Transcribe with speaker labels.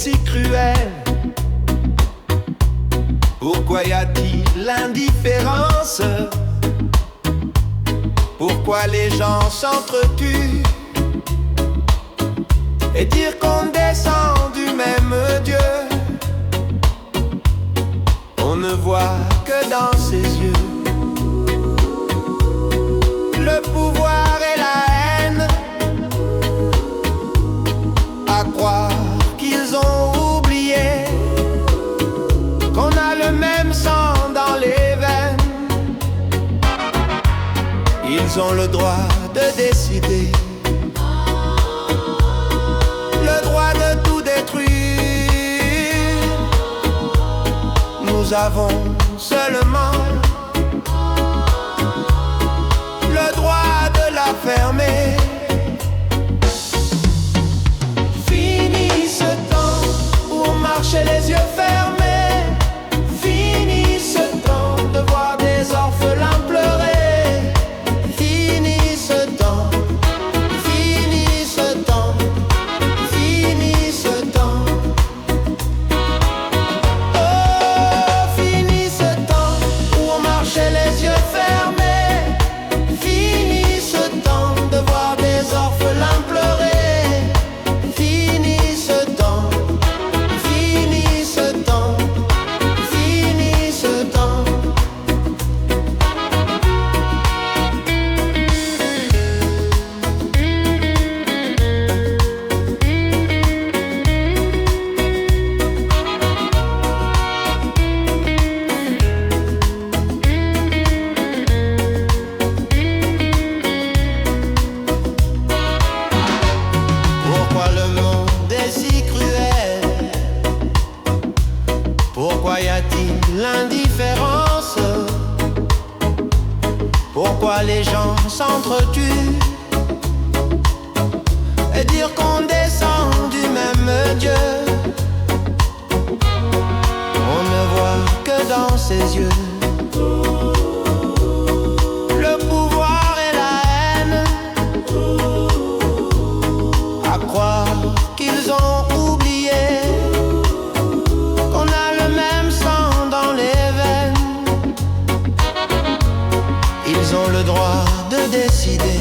Speaker 1: si cruel? Pourquoi y a-t-il l'indifférence? Pourquoi les gens s'entretuent et dire qu'on descend du même Dieu? On ne voit que dans ses yeux le pouvoir et la haine, à croire qu'ils ont oublié qu'on a le même sang dans les veines. Ils ont le droit de décider, le droit de tout détruire. Nous avons seulement le droit de la fermer. Fini ce temps où on marchait les yeux fermés. Fini ce temps de voir des orphelins pleurer. Fini ce temps, fini ce temps, fini ce temps. Oh, fini ce temps où on marchait les yeux fermés. Fini ce temps de voir des orphelins pleurer. Fini ce temps, fini ce temps, fini ce temps. Pourquoi le monde est si cruel? Pourquoi y a-t-il l'indifférence? Pourquoi les gens s'entretuent et dire qu'on descend du même Dieu? On ne voit que dans ses yeux le pouvoir et la haine, à croire qu'ils ont oublié qu'on a le même sang dans les veines. Ils ont le droit de décider,